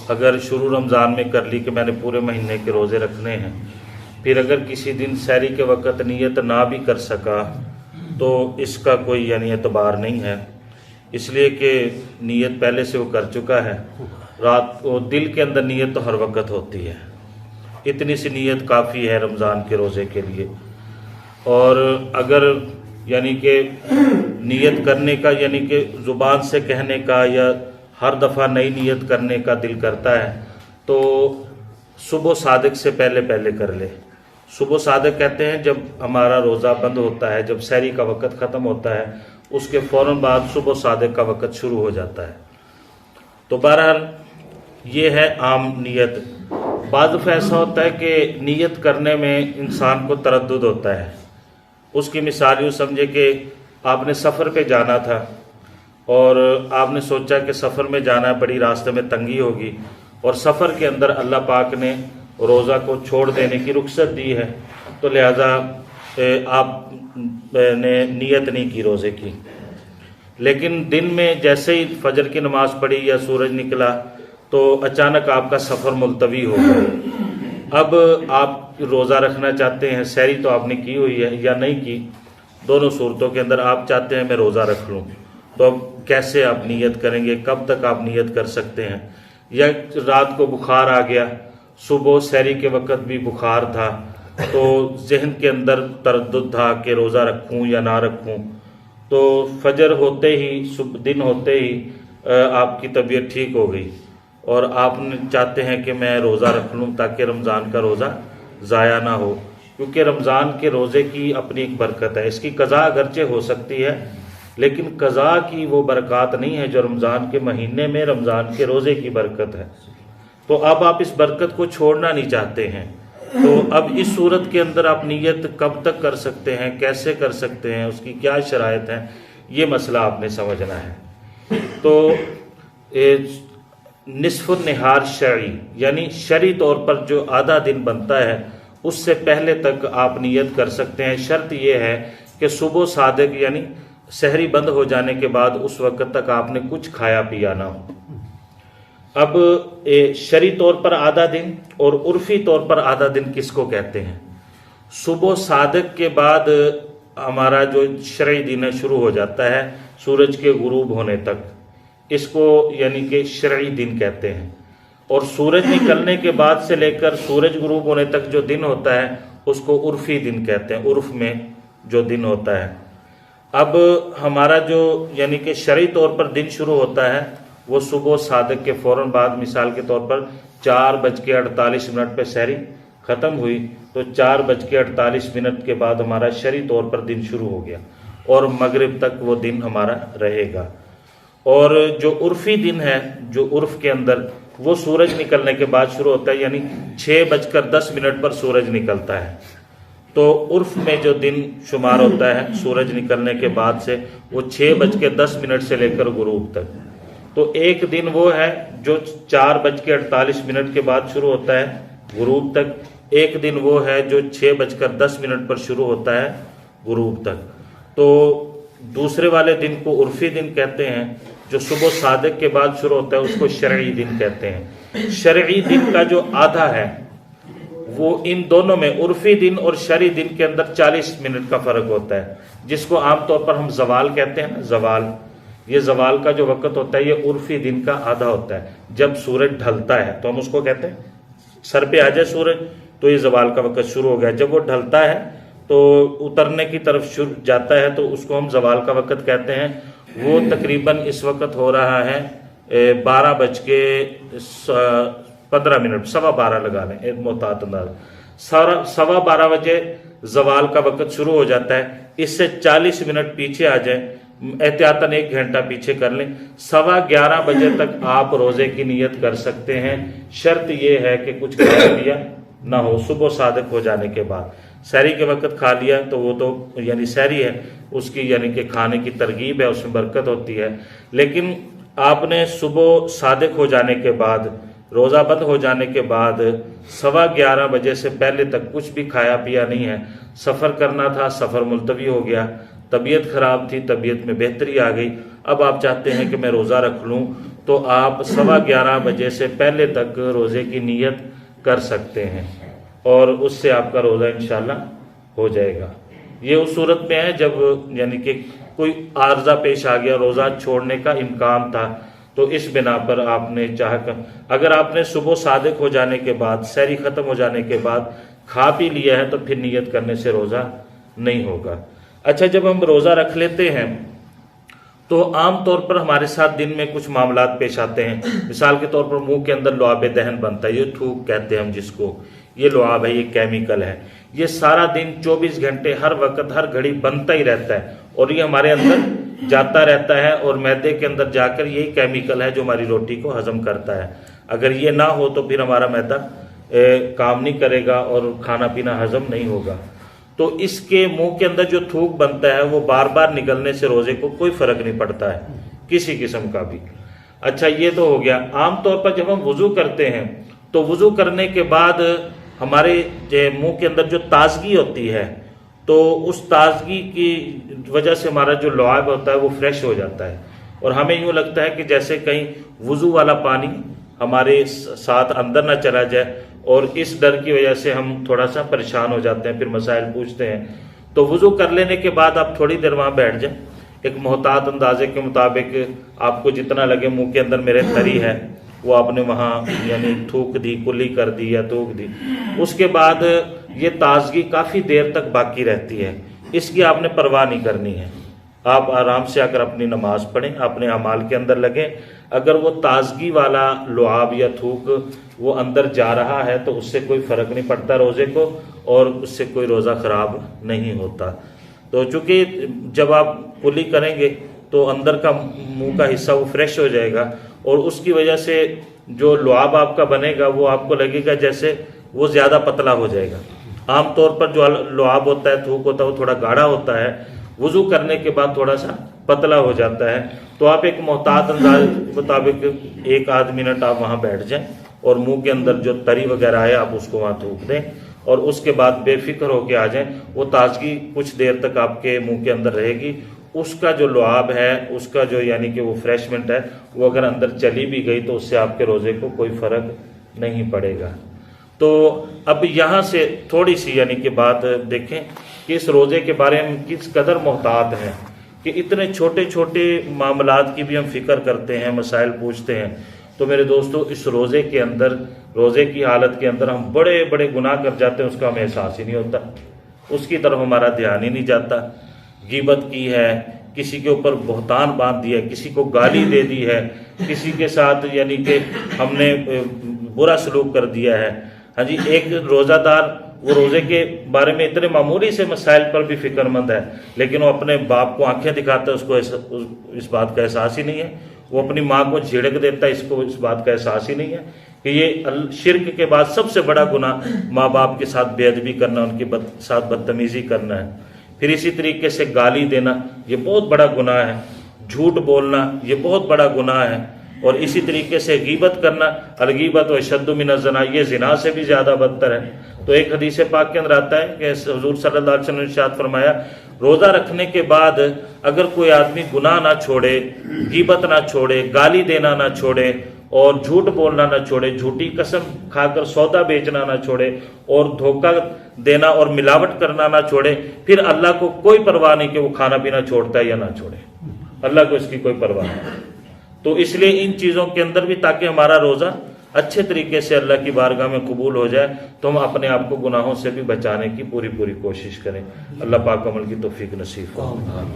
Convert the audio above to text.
اگر شروع رمضان میں کر لی کہ میں نے پورے مہینے کے روزے رکھنے ہیں، پھر اگر کسی دن سحری کے وقت نیت نہ بھی کر سکا تو اس کا کوئی اعتبار نہیں ہے، اس لیے کہ نیت پہلے سے وہ کر چکا ہے۔ رات کو دل کے اندر نیت تو ہر وقت ہوتی ہے، اتنی سی نیت کافی ہے رمضان کے روزے کے لیے۔ اور اگر کہ نیت کرنے کا کہ زبان سے کہنے کا یا ہر دفعہ نئی نیت کرنے کا دل کرتا ہے تو صبح صادق سے پہلے کر لے۔ صبح صادق کہتے ہیں جب ہمارا روزہ بند ہوتا ہے، جب سحری کا وقت ختم ہوتا ہے، اس کے فوراً بعد صبح صادق کا وقت شروع ہو جاتا ہے۔ تو بہرحال یہ ہے عام نیت۔ بعض دفعہ ایسا ہوتا ہے کہ نیت کرنے میں انسان کو تردد ہوتا ہے۔ اس کی مثال یوں سمجھے کہ آپ نے سفر پہ جانا تھا اور آپ نے سوچا کہ سفر میں جانا ہے، بڑی راستے میں تنگی ہوگی، اور سفر کے اندر اللہ پاک نے روزہ کو چھوڑ دینے کی رخصت دی ہے، تو لہذا آپ نے نیت نہیں کی روزے کی۔ لیکن دن میں جیسے ہی فجر کی نماز پڑھی یا سورج نکلا تو اچانک آپ کا سفر ملتوی ہو گیا۔ اب آپ روزہ رکھنا چاہتے ہیں، سحری تو آپ نے کی ہوئی ہے یا نہیں کی، دونوں صورتوں کے اندر آپ چاہتے ہیں میں روزہ رکھ لوں، تو اب کیسے آپ نیت کریں گے؟ کب تک آپ نیت کر سکتے ہیں؟ یا رات کو بخار آ گیا، صبح سحری کے وقت بھی بخار تھا، تو ذہن کے اندر تردد تھا کہ روزہ رکھوں یا نہ رکھوں، تو فجر ہوتے ہی دن ہوتے ہی آپ کی طبیعت ٹھیک ہو گئی اور آپ چاہتے ہیں کہ میں روزہ رکھ لوں تاکہ رمضان کا روزہ ضائع نہ ہو، کیونکہ رمضان کے روزے کی اپنی ایک برکت ہے۔ اس کی قضا اگرچہ ہو سکتی ہے لیکن قضا کی وہ برکات نہیں ہے جو رمضان کے مہینے میں رمضان کے روزے کی برکت ہے۔ تو اب آپ اس برکت کو چھوڑنا نہیں چاہتے ہیں، تو اب اس صورت کے اندر آپ نیت کب تک کر سکتے ہیں، کیسے کر سکتے ہیں، اس کی کیا شرائط ہیں، یہ مسئلہ آپ نے سمجھنا ہے۔ تو نصف النہار شرعی شرعی طور پر جو آدھا دن بنتا ہے اس سے پہلے تک آپ نیت کر سکتے ہیں۔ شرط یہ ہے کہ صبح صادق سحری بند ہو جانے کے بعد اس وقت تک آپ نے کچھ کھایا پیا نہ ہو۔ اب شرعی طور پر آدھا دن اور عرفی طور پر آدھا دن کس کو کہتے ہیں؟ صبح صادق کے بعد ہمارا جو شرعی دن ہے شروع ہو جاتا ہے سورج کے غروب ہونے تک، اس کو کہ شرعی دن کہتے ہیں، اور سورج نکلنے کے بعد سے لے کر سورج غروب ہونے تک جو دن ہوتا ہے اس کو عرفی دن کہتے ہیں، عرف میں جو دن ہوتا ہے۔ اب ہمارا جو کہ شرعی طور پر دن شروع ہوتا ہے وہ صبح صادق کے فوراً بعد، مثال کے طور پر 4:48 پہ سحری ختم ہوئی تو 4:48 کے بعد ہمارا شرعی طور پر دن شروع ہو گیا اور مغرب تک وہ دن ہمارا رہے گا۔ اور جو عرفی دن ہے، جو عرف کے اندر وہ سورج نکلنے کے بعد شروع ہوتا ہے، 6:10 پر سورج نکلتا ہے، تو عرف میں جو دن شمار ہوتا ہے سورج نکلنے کے بعد سے وہ 6:10 سے لے کر غروب تک۔ تو ایک دن وہ ہے جو 4:48 کے بعد شروع ہوتا ہے غروب تک، ایک دن وہ ہے جو 6:10 پر شروع ہوتا ہے غروب تک۔ تو دوسرے والے دن کو عرفی دن کہتے ہیں، جو صبح صادق کے بعد شروع ہوتا ہے اس کو شرعی دن کہتے ہیں۔ شرعی دن کا جو آدھا ہے وہ ان دونوں میں، عرفی دن اور شرعی دن کے اندر 40 منٹ کا فرق ہوتا ہے، جس کو عام طور پر ہم زوال کہتے ہیں نا، زوال۔ یہ زوال کا جو وقت ہوتا ہے یہ عرفی دن کا آدھا ہوتا ہے۔ جب سورج ڈھلتا ہے تو ہم اس کو کہتے ہیں سر پہ آ جائے سورج تو یہ زوال کا وقت شروع ہو گیا، جب وہ ڈھلتا ہے تو اترنے کی طرف جاتا ہے تو اس کو ہم زوال کا وقت کہتے ہیں۔ وہ تقریباً اس وقت ہو رہا ہے 12:15، 12:15 لگا لیں ایک محتاط انداز، 12:15 بجے زوال کا وقت شروع ہو جاتا ہے۔ اس سے 40 منٹ پیچھے آ جائیں، احتیاطاً 1 گھنٹہ پیچھے کر لیں، 11:15 بجے تک آپ روزے کی نیت کر سکتے ہیں۔ شرط یہ ہے کہ کچھ کھایا پیا نہ ہو صبح صادق ہو جانے کے بعد۔ سحری کے وقت کھا لیا تو وہ تو سحری ہے، اس کی کہ کھانے کی ترغیب ہے، اس میں برکت ہوتی ہے، لیکن آپ نے صبح صادق ہو جانے کے بعد، روزہ بند ہو جانے کے بعد 11:15 بجے سے پہلے تک کچھ بھی کھایا پیا نہیں ہے۔ سفر کرنا تھا، سفر ملتوی ہو گیا، طبیعت خراب تھی، طبیعت میں بہتری آ گئی، اب آپ چاہتے ہیں کہ میں روزہ رکھ لوں، تو آپ 11:15 بجے سے پہلے تک روزے کی نیت کر سکتے ہیں اور اس سے آپ کا روزہ انشاءاللہ ہو جائے گا۔ یہ اس صورت میں ہے جب یعنی کہ کوئی عارضہ پیش آ گیا، روزہ چھوڑنے کا امکان تھا، تو اس بنا پر آپ نے اگر آپ نے صبح صادق ہو جانے کے بعد، سحری ختم ہو جانے کے بعد کھا پی لیا ہے تو پھر نیت کرنے سے روزہ نہیں ہوگا۔ اچھا، جب ہم روزہ رکھ لیتے ہیں تو عام طور پر ہمارے ساتھ دن میں کچھ معاملات پیش آتے ہیں۔ مثال کے طور پر منہ کے اندر لعاب دہن بنتا ہے، یہ تھوک کہتے ہیں ہم جس کو، یہ لعاب ہے، یہ کیمیکل ہے، یہ سارا دن 24 گھنٹے ہر وقت ہر گھڑی بنتا ہی رہتا ہے اور یہ ہمارے اندر جاتا رہتا ہے اور معدے کے اندر جا کر یہی کیمیکل ہے جو ہماری روٹی کو ہضم کرتا ہے۔ اگر یہ نہ ہو تو پھر ہمارا معدہ کام نہیں کرے گا اور کھانا پینا ہضم نہیں ہوگا۔ تو اس کے منہ کے اندر جو تھوک بنتا ہے وہ بار بار نکلنے سے روزے کو کوئی فرق نہیں پڑتا ہے کسی قسم کا بھی۔ اچھا، یہ تو ہو گیا۔ عام طور پر جب ہم وضو کرتے ہیں تو وضو کرنے کے بعد ہمارے منہ کے اندر جو تازگی ہوتی ہے تو اس تازگی کی وجہ سے ہمارا جو لعاب ہوتا ہے وہ فریش ہو جاتا ہے اور ہمیں یوں لگتا ہے کہ جیسے کہیں وضو والا پانی ہمارے ساتھ اندر نہ چلا جائے، اور اس ڈر کی وجہ سے ہم تھوڑا سا پریشان ہو جاتے ہیں، پھر مسائل پوچھتے ہیں۔ تو وضو کر لینے کے بعد آپ تھوڑی دیر وہاں بیٹھ جائیں، ایک محتاط اندازے کے مطابق آپ کو جتنا لگے منہ کے اندر میرے تری ہے وہ آپ نے وہاں یعنی تھوک دی، کلی کر دی یا تھوک دی۔ اس کے بعد یہ تازگی کافی دیر تک باقی رہتی ہے، اس کی آپ نے پرواہ نہیں کرنی ہے۔ آپ آرام سے آ کر اپنی نماز پڑھیں، اپنے اعمال کے اندر لگیں۔ اگر وہ تازگی والا لعاب یا تھوک وہ اندر جا رہا ہے تو اس سے کوئی فرق نہیں پڑتا روزے کو اور اس سے کوئی روزہ خراب نہیں ہوتا۔ تو چونکہ جب آپ کلی کریں گے تو اندر کا منہ کا حصہ وہ فریش ہو جائے گا اور اس کی وجہ سے جو لعاب آپ کا بنے گا وہ آپ کو لگے گا جیسے وہ زیادہ پتلا ہو جائے گا۔ عام طور پر جو لعاب ہوتا ہے، تھوک ہوتا ہے، وہ تھوڑا گاڑھا ہوتا ہے، وضو کرنے کے بعد تھوڑا سا پتلا ہو جاتا ہے۔ تو آپ ایک محتاط انداز کے مطابق 1-8 منٹ آپ وہاں بیٹھ جائیں اور منہ کے اندر جو تری وغیرہ ہے آپ اس کو وہاں تھوک دیں اور اس کے بعد بے فکر ہو کے آ جائیں۔ وہ تازگی کچھ دیر تک آپ کے منہ کے اندر رہے گی، اس کا جو لعاب ہے، اس کا جو یعنی کہ وہ فریشمنٹ ہے، وہ اگر اندر چلی بھی گئی تو اس سے آپ کے روزے کو کوئی فرق نہیں پڑے گا۔ تو اب یہاں سے تھوڑی سی یعنی کہ بات دیکھیں کہ اس روزے کے بارے میں کس قدر محتاط ہیں کہ اتنے چھوٹے چھوٹے معاملات کی بھی ہم فکر کرتے ہیں، مسائل پوچھتے ہیں۔ تو میرے دوستو، اس روزے کے اندر، روزے کی حالت کے اندر ہم بڑے بڑے گناہ کر جاتے ہیں، اس کا ہمیں احساس ہی نہیں ہوتا، اس کی طرف ہمارا دھیان ہی نہیں جاتا۔ غیبت کی ہے، کسی کے اوپر بہتان باندھ دیا، کسی کو گالی دے دی ہے، کسی کے ساتھ یعنی کہ ہم نے برا سلوک کر دیا ہے۔ ہاں جی، ایک روزہ دار وہ روزے کے بارے میں اتنے معمولی سے مسائل پر بھی فکر مند ہے، لیکن وہ اپنے باپ کو آنکھیں دکھاتا ہے، اس کو اس بات کا احساس ہی نہیں ہے۔ وہ اپنی ماں کو جھڑک دیتا ہے، اس کو اس بات کا احساس ہی نہیں ہے کہ یہ شرک کے بعد سب سے بڑا گناہ ماں باپ کے ساتھ بے ادبی کرنا، ان کے ساتھ بدتمیزی کرنا ہے۔ پھر اسی طریقے سے گالی دینا یہ بہت بڑا گناہ ہے، جھوٹ بولنا یہ بہت بڑا گناہ ہے، اور اسی طریقے سے غیبت کرنا، الغیبت اشد من الزنا، یہ زنا سے بھی زیادہ بدتر ہے۔ تو ایک حدیث پاک کے اندر آتا ہے کہ حضور صلی اللہ علیہ وسلم نے ارشاد فرمایا، روزہ رکھنے کے بعد اگر کوئی آدمی گناہ نہ چھوڑے، غیبت نہ چھوڑے، گالی دینا نہ چھوڑے اور جھوٹ بولنا نہ چھوڑے، جھوٹی قسم کھا کر سودا بیچنا نہ چھوڑے اور دھوکہ دینا اور ملاوٹ کرنا نہ چھوڑے، پھر اللہ کو کوئی پرواہ نہیں کہ وہ کھانا پینا چھوڑتا ہے یا نہ چھوڑے، اللہ کو اس کی کوئی پرواہ نہیں۔ تو اس لیے ان چیزوں کے اندر بھی تاکہ ہمارا روزہ اچھے طریقے سے اللہ کی بارگاہ میں قبول ہو جائے تو ہم اپنے آپ کو گناہوں سے بھی بچانے کی پوری کوشش کریں۔ اللہ پاک عمل کی توفیق نصیب فرمائے۔